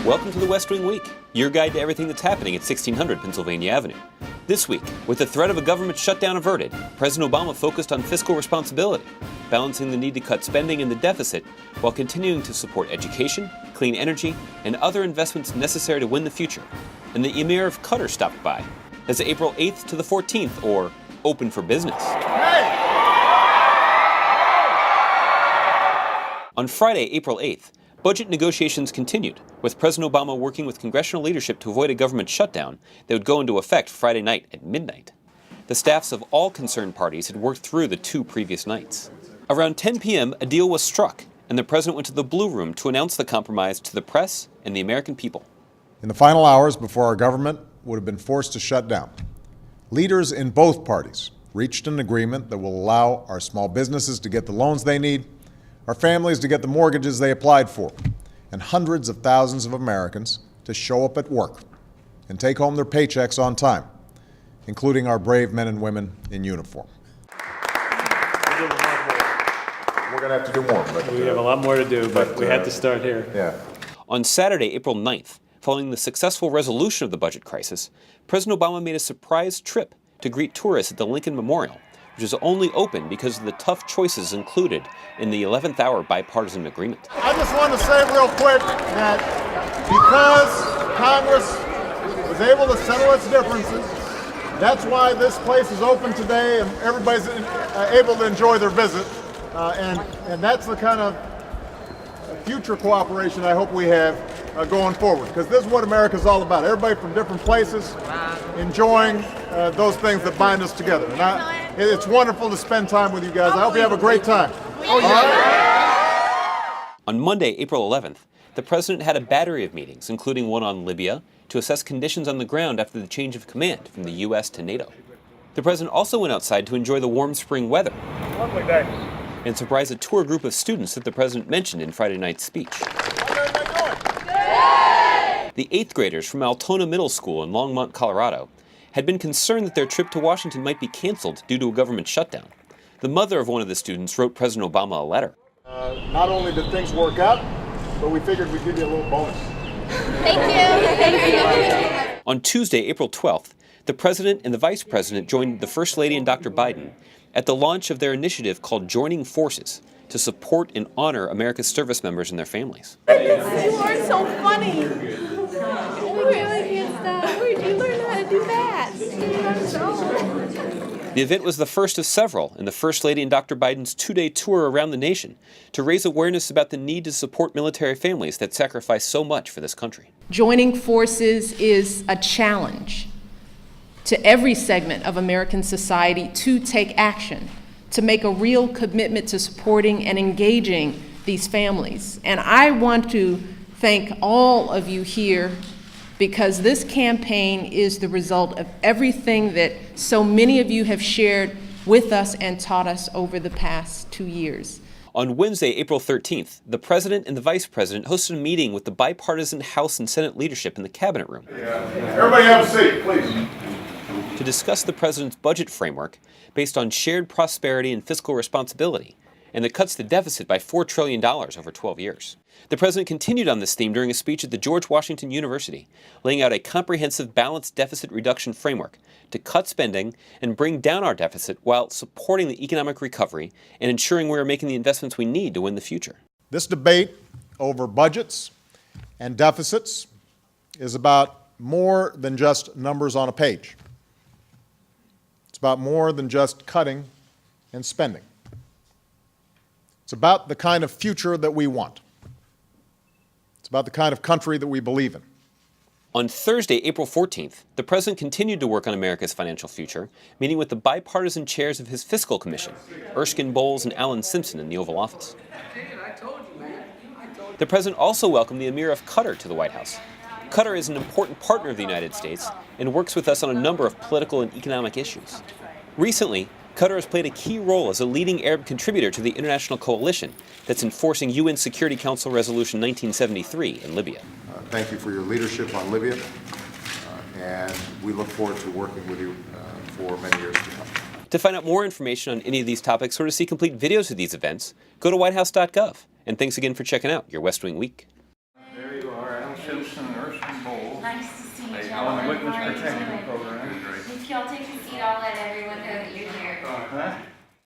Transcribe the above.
Welcome to the West Wing Week, your guide to everything that's happening at 1600 Pennsylvania Avenue. This week, with the threat of a government shutdown averted, President Obama focused on fiscal responsibility, balancing the need to cut spending and the deficit while continuing to support education, clean energy, and other investments necessary to win the future. And the Amir of Qatar stopped by. That's April 8th to the 14th, or open for business. On Friday, April 8th, budget negotiations continued, with President Obama working with congressional leadership to avoid a government shutdown that would go into effect Friday night at midnight. The staffs of all concerned parties had worked through the two previous nights. Around 10 p.m., a deal was struck, and the president went to the Blue Room to announce the compromise to the press and the American people. In the final hours before our government would have been forced to shut down, leaders in both parties reached an agreement that will allow our small businesses to get the loans they need, our families to get the mortgages they applied for, and hundreds of thousands of Americans to show up at work and take home their paychecks on time, including our brave men and women in uniform. We're going to have to do more. But, we have a lot more to do, but we had to start here. Yeah. On Saturday, April 9th, following the successful resolution of the budget crisis, President Obama made a surprise trip to greet tourists at the Lincoln Memorial, which is only open because of the tough choices included in the 11th hour bipartisan agreement. I just want to say real quick that because Congress was able to settle its differences, that's why this place is open today and everybody's able to enjoy their visit. And that's the kind of future cooperation I hope we have going forward, because this is what America's all about. Everybody from different places enjoying those things that bind us together. And it's wonderful to spend time with you guys. I hope you have a great time. Oh, yeah. On Monday, April 11th, the president had a battery of meetings, including one on Libya, to assess conditions on the ground after the change of command from the U.S. to NATO. The president also went outside to enjoy the warm spring weather. Lovely day. And surprise a tour group of students that the president mentioned in Friday night's speech. How's everybody doing? The 8th graders from Altona Middle School in Longmont, Colorado, had been concerned that their trip to Washington might be canceled due to a government shutdown. The mother of one of the students wrote President Obama a letter. Not only did things work out, but we figured we'd give you a little bonus. Thank you. On Tuesday, April 12th, the president and the vice president joined the First Lady and Dr. Biden at the launch of their initiative called Joining Forces to support and honor America's service members and their families. You are so funny. You really can't stop. Where'd you learn how to do that? The event was the first of several in the First Lady and Dr. Biden's two-day tour around the nation to raise awareness about the need to support military families that sacrifice so much for this country. Joining forces is a challenge to every segment of American society to take action, to make a real commitment to supporting and engaging these families. And I want to thank all of you here, because this campaign is the result of everything that so many of you have shared with us and taught us over the past 2 years. On Wednesday, April 13th, the president and the vice president hosted a meeting with the bipartisan House and Senate leadership in the cabinet room. Everybody have a seat, please. To discuss the president's budget framework based on shared prosperity and fiscal responsibility, and that cuts the deficit by $4 trillion over 12 years. The president continued on this theme during a speech at the George Washington University, laying out a comprehensive balanced deficit reduction framework to cut spending and bring down our deficit while supporting the economic recovery and ensuring we are making the investments we need to win the future. This debate over budgets and deficits is about more than just numbers on a page. It's about more than just cutting and spending. It's about the kind of future that we want. It's about the kind of country that we believe in. On Thursday, April 14th, the president continued to work on America's financial future, meeting with the bipartisan chairs of his fiscal commission, Erskine Bowles and Alan Simpson, in the Oval Office. The president also welcomed the Amir of Qatar to the White House. Qatar is an important partner of the United States and works with us on a number of political and economic issues. Recently, Qatar has played a key role as a leading Arab contributor to the international coalition that's enforcing UN Security Council Resolution 1973 in Libya. Thank you for your leadership on Libya, and we look forward to working with you for many years to come. To find out more information on any of these topics or to see complete videos of these events, go to whitehouse.gov. And thanks again for checking out your West Wing Week. There you are. I don't Simpson, Erskine Bowles. Nice to see you, Hey, gentlemen. on the Witness How are you Protection doing? Program. If y'all take a seat, I'll